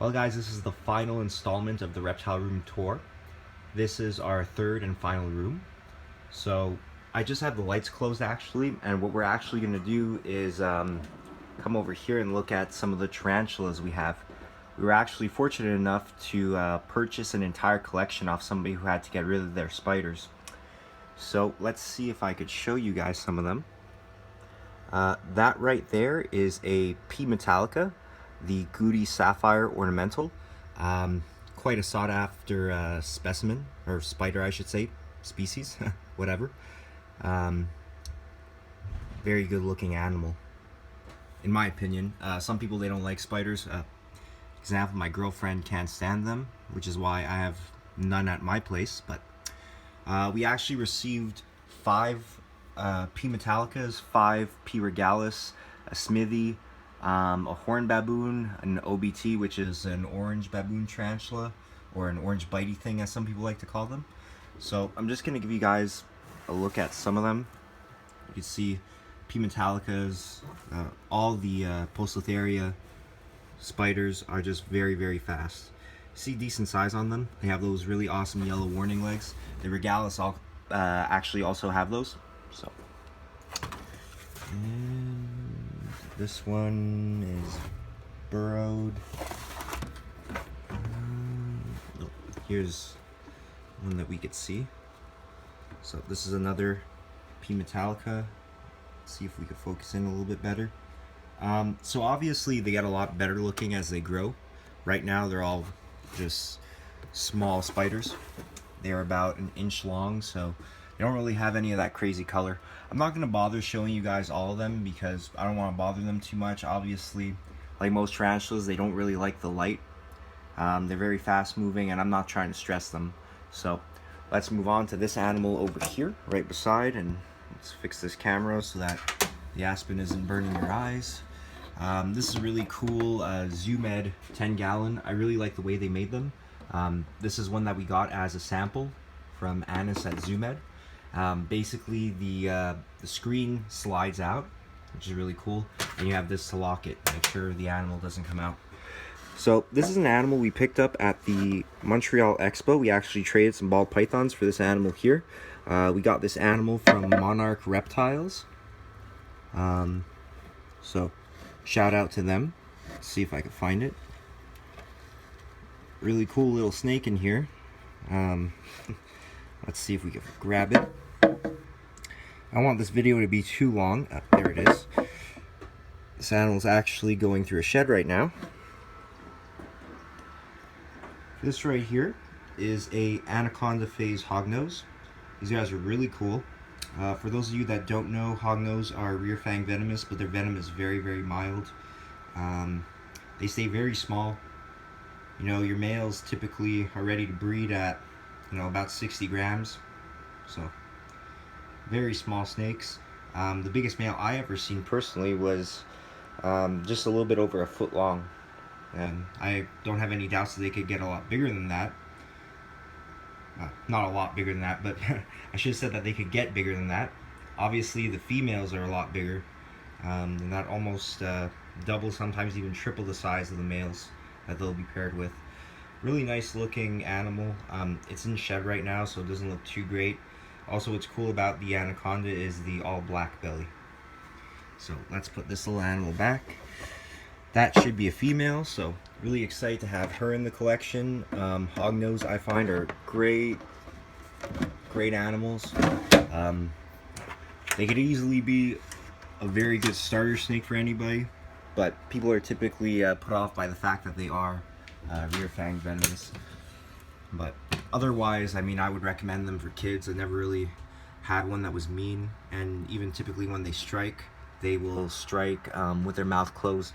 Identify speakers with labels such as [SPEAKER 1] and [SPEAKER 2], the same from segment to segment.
[SPEAKER 1] Well guys, this is the final installment of the Reptile Room tour. This is our third and final room. So I just have the lights closed actually, and what we're actually going to do is come over here and look at some of the tarantulas we have. We were actually fortunate enough to purchase an entire collection off somebody who had to get rid of their spiders. So let's see if I could show you guys some of them. That right there is a P. metallica, the Goody Sapphire Ornamental. Quite a sought after specimen, or spider I should say, species, whatever. Very good looking animal, in my opinion. Some people, they don't like spiders. Example, my girlfriend can't stand them, which is why I have none at my place. But we actually received 5 P. metallicas, 5 P. regalis, a smithy, a horn baboon, an OBT, which is an orange baboon tarantula, or an orange bitey thing as some people like to call them. So I'm just going to give you guys a look at some of them. You can see P. metallicas, all the Poecilotheria spiders are just very fast. See decent size on them. They have those really awesome yellow warning legs. The regalis actually also have those. So, and this one is burrowed. Here's one that we could see. So this is another P. metallica. Let's see if we could focus in a little bit better. So obviously they get a lot better looking as they grow. Right now they're all just small spiders. They're about an inch long, so they don't really have any of that crazy color. I'm not going to bother showing you guys all of them because I don't want to bother them too much. Obviously, like most tarantulas, they don't really like the light. They're very fast moving, and I'm not trying to stress them. So let's move on to this animal over here, right beside, and let's fix this camera so that the aspen isn't burning your eyes. This is really cool Zoomed 10 gallon. I really like the way they made them. This is one that we got as a sample from Anis at Zoomed. Basically the screen slides out, which is really cool, and you have this to lock it, make sure the animal doesn't come out. So this is an animal we picked up at the Montreal Expo. We actually traded some ball pythons for this animal here. We got this animal from Monarch Reptiles. So shout out to them. Let's see if I can find it. Really cool little snake in here. Let's see if we can grab it. I don't want this video to be too long. There it is. This animal's actually going through a shed right now. This right here is a anaconda phase hognose. These guys are really cool. For those of you that don't know, hognose are rear fang venomous, but their venom is very mild. They stay very small. You know, your males typically are ready to breed at, you know, about 60 grams. So, very small snakes. The biggest male I ever seen personally was just a little bit over a foot long. And I don't have any doubts that they could get a lot bigger than that. Not a lot bigger than that, but I should have said that they could get bigger than that. Obviously, the females are a lot bigger. And that almost double, sometimes even triple the size of the males that they'll be paired with. Really nice looking animal. It's in shed right now, so it doesn't look too great. Also, what's cool about the anaconda is the all black belly. So let's put this little animal back. That should be a female, so really excited to have her in the collection. Hognose, I find, are great animals. They could easily be a very good starter snake for anybody, but people are typically put off by the fact that they are rear fang venomous. But otherwise, I mean, I would recommend them for kids. I never really had one that was mean, and even typically when they strike, they will strike with their mouth closed.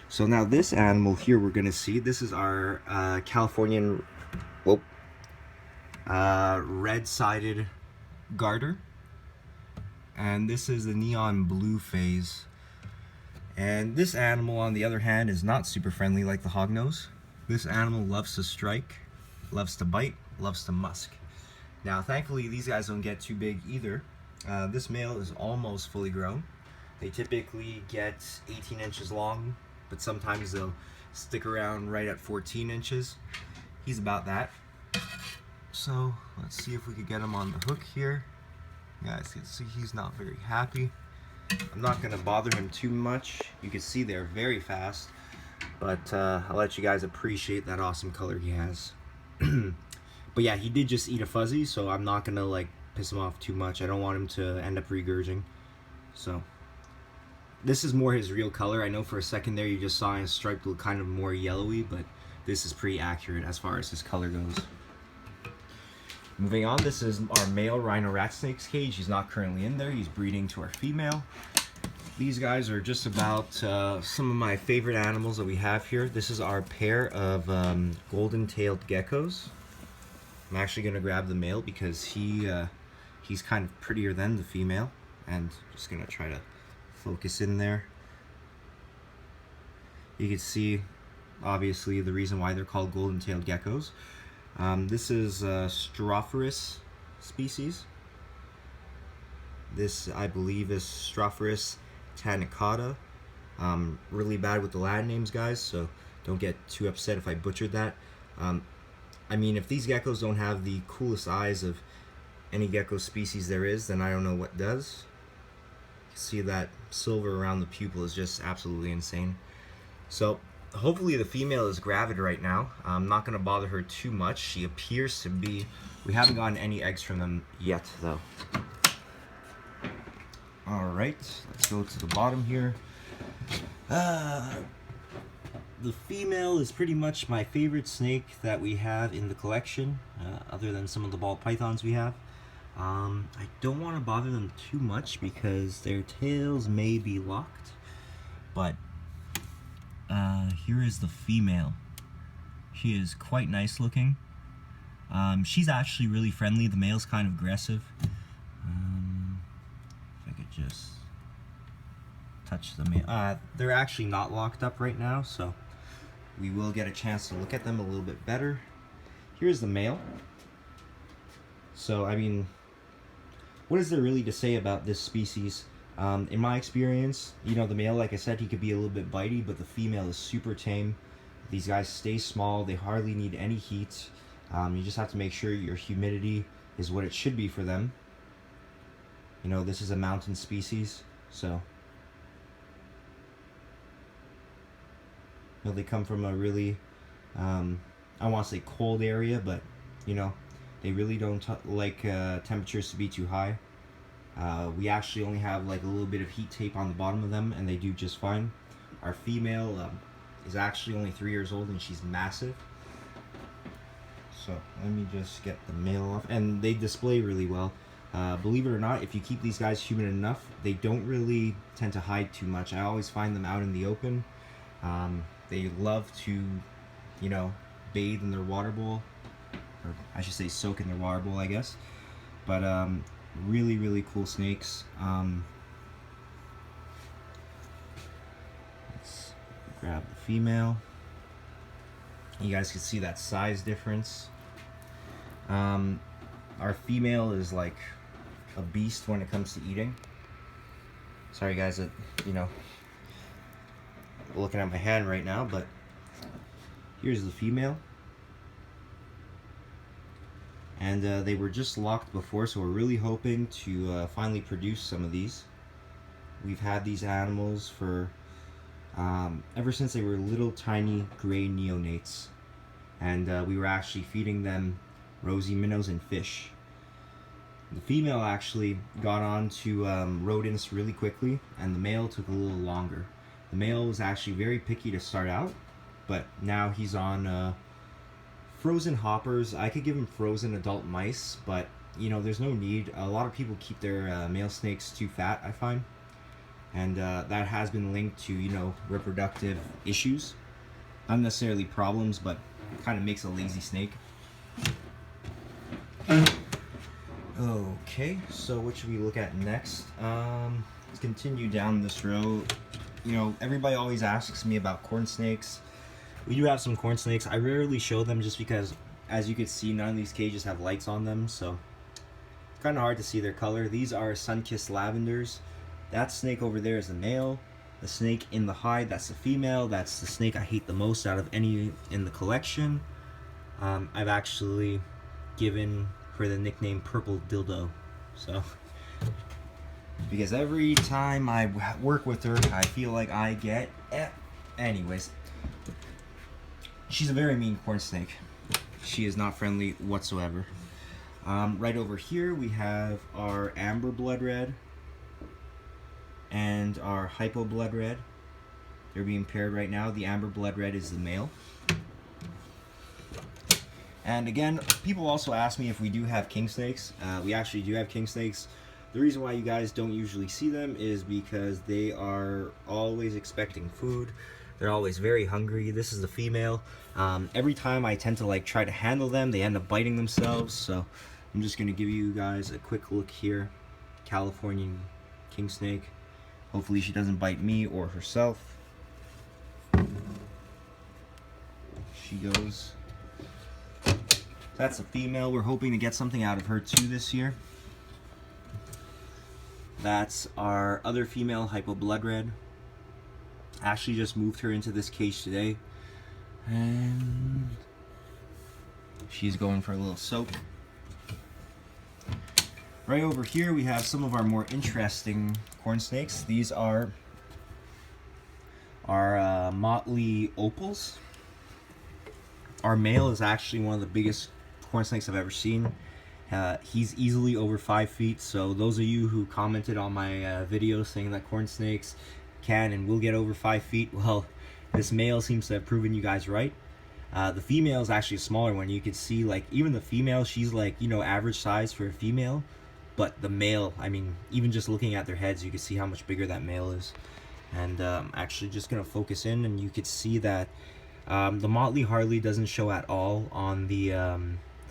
[SPEAKER 1] So now this animal here we're going to see, this is our Californian red-sided garter. And this is the neon blue phase. And this animal, on the other hand, is not super friendly like the hognose. This animal loves to strike, loves to bite, loves to musk. Now, thankfully, these guys don't get too big either. This male is almost fully grown. They typically get 18 inches long, but sometimes they'll stick around right at 14 inches. He's about that. So let's see if we could get him on the hook here. You guys can see he's not very happy. I'm not going to bother him too much. You can see they're very fast, but I'll let you guys appreciate that awesome color he has. But yeah, he did just eat a fuzzy, so I'm not going to like piss him off too much. I don't want him to end up regurging. So this is more his real color. I know for a second there you just saw his stripe look kind of more yellowy, but this is pretty accurate as far as his color goes. Moving on, this is our male Rhino Ratsnakes cage. He's not currently in there. He's breeding to our female. These guys are just about some of my favorite animals that we have here. This is our pair of golden-tailed geckos. I'm actually going to grab the male because he's kind of prettier than the female. And just going to try to focus in there. You can see, obviously, the reason why they're called golden-tailed geckos. This is a Stropharis species. This, I believe, is Stropharis tanicata. Really bad with the Latin names, guys, so don't get too upset if I butchered that. I mean, if these geckos don't have the coolest eyes of any gecko species there is, then I don't know what does. You can see that silver around the pupil is just absolutely insane. So hopefully the female is gravid right now. I'm not going to bother her too much. She appears to be. We haven't gotten any eggs from them yet, though. Alright, let's go to the bottom here. The female is pretty much my favorite snake that we have in the collection, other than some of the ball pythons we have. I don't want to bother them too much because their tails may be locked, but here is the female. She is quite nice looking. She's actually really friendly. The male's kind of aggressive. If I could just touch the male. They're actually not locked up right now, so we will get a chance to look at them a little bit better. Here's the male. So, I mean, what is there really to say about this species? In my experience, you know, the male, like I said, he could be a little bit bitey, but the female is super tame. These guys stay small. They hardly need any heat. You just have to make sure your humidity is what it should be for them. You know, this is a mountain species, so you know, they come from a really, I don't want to say cold area, but you know, they really don't like temperatures to be too high. We actually only have like a little bit of heat tape on the bottom of them, and they do just fine. Our female is actually only 3 years old, and she's massive. So let me just get the male off, and they display really well. Believe it or not, if you keep these guys humid enough, they don't really tend to hide too much. I always find them out in the open. They love to, you know, bathe in their water bowl, or I should say soak in their water bowl, I guess. But really, really cool snakes. Let's grab the female. You guys can see that size difference. Our female is like a beast when it comes to eating. Sorry guys, you know, looking at my hand right now, but here's the female. And they were just locked before, so we're really hoping to finally produce some of these. We've had these animals for ever since they were little tiny gray neonates, and we were actually feeding them rosy minnows and fish. The female actually got on to rodents really quickly, and the male took a little longer. The male was actually very picky to start out, but now he's on frozen hoppers. I could give him frozen adult mice, but you know, there's no need. A lot of people keep their male snakes too fat, I find, and that has been linked to, you know, reproductive issues. Not necessarily problems, but it kind of makes a lazy snake. Okay, so what should we look at next? Let's continue down this road. You know, everybody always asks me about corn snakes. We do have some corn snakes. I rarely show them just because, as you can see, none of these cages have lights on them, so it's kind of hard to see their color. These are sun-kissed lavenders. That snake over there is the male. The snake in the hide, that's the female. That's the snake I hate the most out of any in the collection. I've actually given her the nickname Purple Dildo. So, because every time I work with her, I feel like I get... Anyways, she's a very mean corn snake. She is not friendly whatsoever. Right over here we have our Amber Blood Red and our Hypo Blood Red. They're being paired right now. The Amber Blood Red is the male. And again, people also ask me if we do have king snakes. We actually do have king snakes. The reason why you guys don't usually see them is because they are always expecting food. They're always very hungry. This is the female. Every time I tend to like try to handle them, they end up biting themselves. So I'm just going to give you guys a quick look here. Californian king snake. Hopefully she doesn't bite me or herself. She goes. That's a female. We're hoping to get something out of her too this year. That's our other female, Hypo Blood Red. Ashley just moved her into this cage today. And she's going for a little soak. Right over here we have some of our more interesting corn snakes. These are our Motley Opals. Our male is actually one of the biggest corn snakes I've ever seen. He's easily over 5 feet, so those of you who commented on my video saying that corn snakes can and will get over 5 feet, well, this male seems to have proven you guys right. The female is actually a smaller one. You can see, like, even the female, she's like, you know, average size for a female, but the male, I mean, even just looking at their heads, you can see how much bigger that male is. And I'm actually just gonna focus in, and you could see that the Motley hardly doesn't show at all on the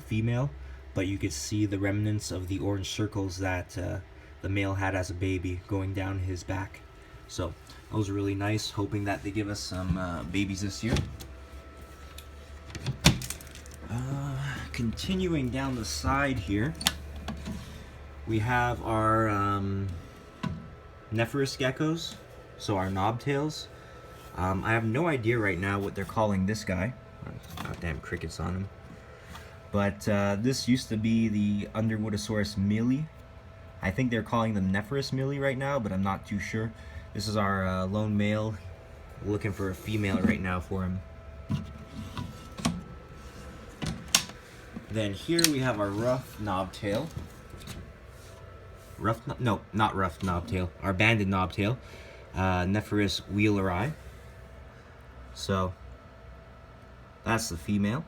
[SPEAKER 1] female, but you could see the remnants of the orange circles that the male had as a baby going down his back. So those are really nice, hoping that they give us some babies this year. Continuing down the side here, we have our Nephrous geckos, so our Knobtails. I have no idea right now what they're calling this guy. Goddamn crickets on him. But this used to be the Underwoodosaurus mealy. I think they're calling them Nephrous mealy right now, but I'm not too sure. This is our lone male. Looking for a female right now for him. Then here we have our rough knobtail. Not rough knobtail. Our banded knobtail. Nephrous wheeleri. So that's the female.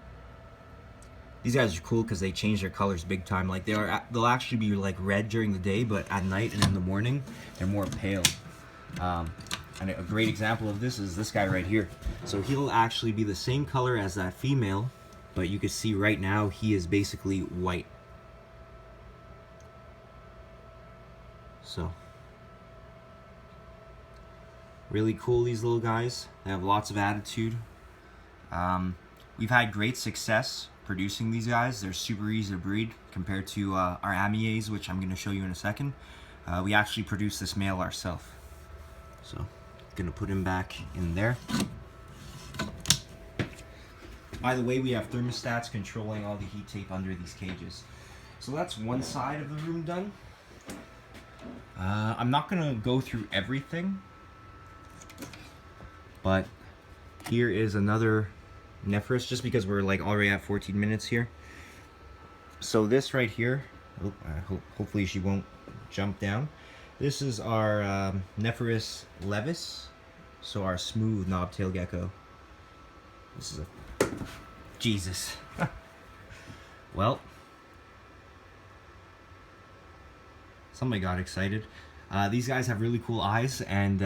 [SPEAKER 1] These guys are cool because they change their colors big time. Like they'll actually be like red during the day, but at night and in the morning they're more pale. And a great example of this is this guy right here. So he'll actually be the same color as that female, but you can see right now he is basically white. So really cool, these little guys. They have lots of attitude. We've had great success producing these guys. They're super easy to breed compared to our Amiers, which I'm going to show you in a second. We actually produced this male ourselves. So, going to put him back in there. By the way, we have thermostats controlling all the heat tape under these cages. So that's one side of the room done. I'm not going to go through everything, but here is another Nephrous, just because we're like already at 14 minutes here. So this right here, hopefully she won't jump down. This is our Nephrous levis, so our smooth knobtail gecko. This is a Jesus. Well, somebody got excited. These guys have really cool eyes, and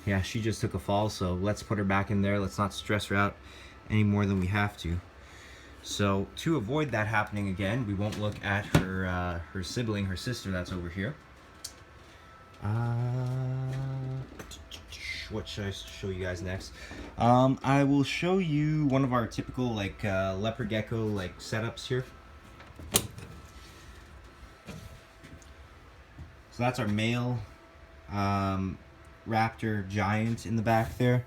[SPEAKER 1] yeah, she just took a fall, so let's put her back in there. Let's not stress her out any more than we have to. So to avoid that happening again, we won't look at her her sibling, her sister that's over here. What should I show you guys next? I will show you one of our typical like leopard gecko like setups here. So that's our male. raptor giant in the back there.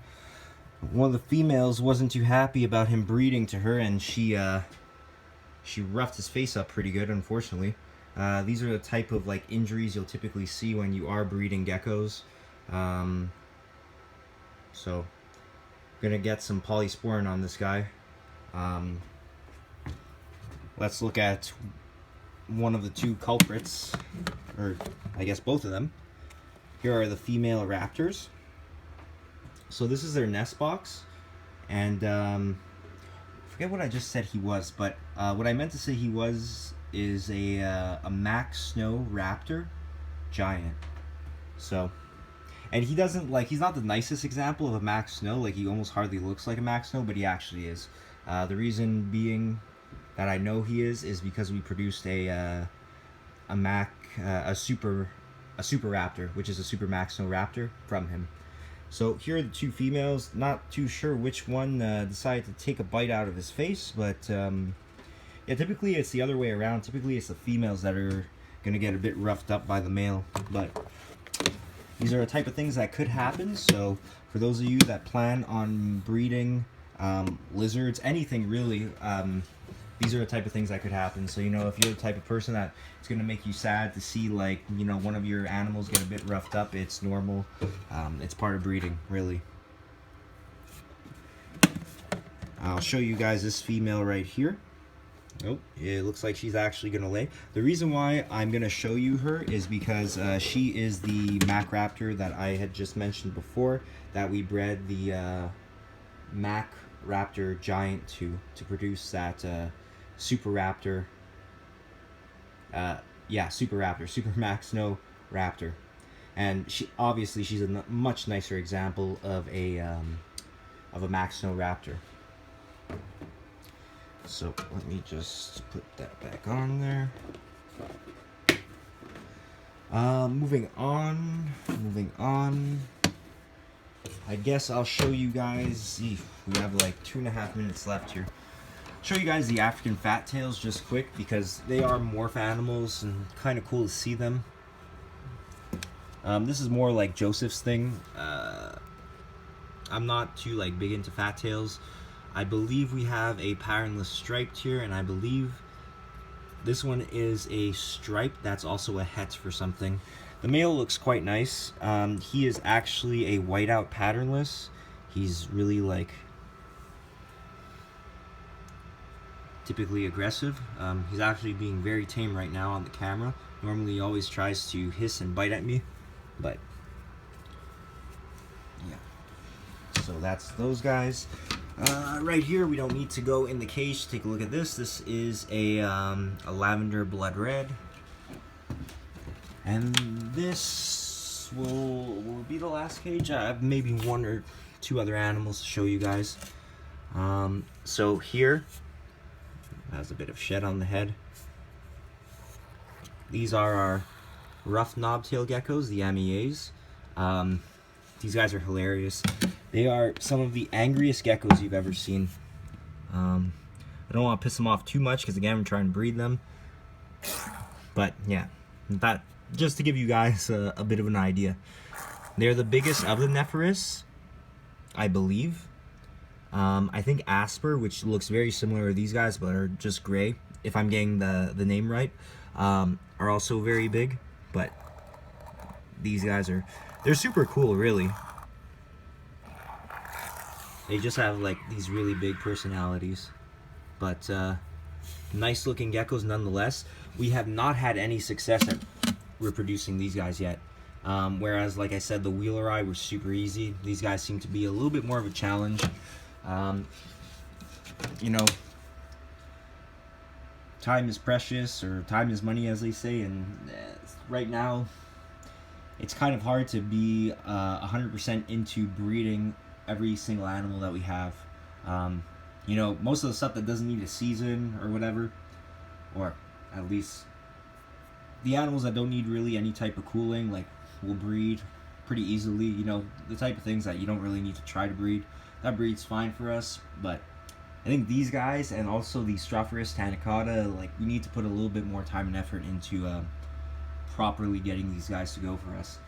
[SPEAKER 1] One of the females wasn't too happy about him breeding to her, and she roughed his face up pretty good, unfortunately. These are the type of like injuries you'll typically see when you are breeding geckos. So gonna get some polysporin on this guy. Let's look at one of the two culprits, or I guess both of them. Here are the female raptors. So this is their nest box, and forget what I just said he was, but what I meant to say he was is a Mack Snow raptor giant. So, and he doesn't like, he's not the nicest example of a Mack Snow. Like, he almost hardly looks like a Mack Snow, but he actually is. The reason being that I know he is because we produced a super raptor, which is a super Mack Snow raptor from him. So here are the two females. Not too sure which one decided to take a bite out of his face, but yeah, typically it's the other way around. Typically it's the females that are gonna get a bit roughed up by the male, but these are the type of things that could happen. So for those of you that plan on breeding lizards, anything really, these are the type of things that could happen. So, you know, if you're the type of person that it's going to make you sad to see, like, you know, one of your animals get a bit roughed up, it's normal. It's part of breeding, really. I'll show you guys this female right here. Oh, it looks like she's actually going to lay. The reason why I'm going to show you her is because she is the Mack Raptor that I had just mentioned before, that we bred the Mack Raptor Giant to produce that Super Raptor. Yeah, Super Raptor, Super Mack Snow Raptor. And she's a much nicer example of a Mack Snow Raptor. So let me just put that back on there. Moving on. I guess I'll show you guys. We have like 2.5 minutes left here. Show you guys the African fat tails just quick, because they are morph animals and kind of cool to see them. This is more like Joseph's thing. I'm not too like big into fat tails. I believe we have a patternless striped here, and I believe this one is a stripe that's also a het for something. The male looks quite nice. He is actually a whiteout patternless. He's really like typically aggressive. He's actually being very tame right now on the camera. Normally he always tries to hiss and bite at me, but yeah. So that's those guys. Right here, we don't need to go in the cage to take a look at this. This is a lavender blood red. And this will be the last cage. I have maybe 1 or 2 other animals to show you guys. So here, has a bit of shed on the head. These are our rough knobtail geckos, the MEAs. These guys are hilarious. They are some of the angriest geckos you've ever seen. I don't want to piss them off too much because, again, I'm trying to breed them. But yeah, that just to give you guys a bit of an idea. They're the biggest of the Nephrus, I believe. I think Asper, which looks very similar to these guys but are just gray, if I'm getting the name right, are also very big. But these guys they're super cool, really. They just have like these really big personalities, but nice looking geckos nonetheless. We have not had any success at reproducing these guys yet. Whereas, like I said, the Wheeler-Eye were super easy. These guys seem to be a little bit more of a challenge. You know, time is precious, or time is money, as they say, and right now it's kind of hard to be 100% into breeding every single animal that we have. You know, most of the stuff that doesn't need a season or whatever, or at least the animals that don't need really any type of cooling, like, will breed pretty easily. You know, the type of things that you don't really need to try to breed, that breeds fine for us. But I think these guys, and also the Stropharis tanicata, like, we need to put a little bit more time and effort into properly getting these guys to go for us.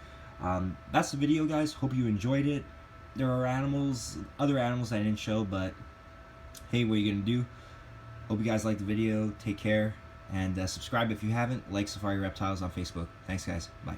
[SPEAKER 1] That's the video, guys. Hope you enjoyed it. There are other animals I didn't show, but hey, what are you gonna do? Hope you guys liked the video. Take care, and subscribe if you haven't. Like Safari Reptiles on Facebook. Thanks, guys. Bye.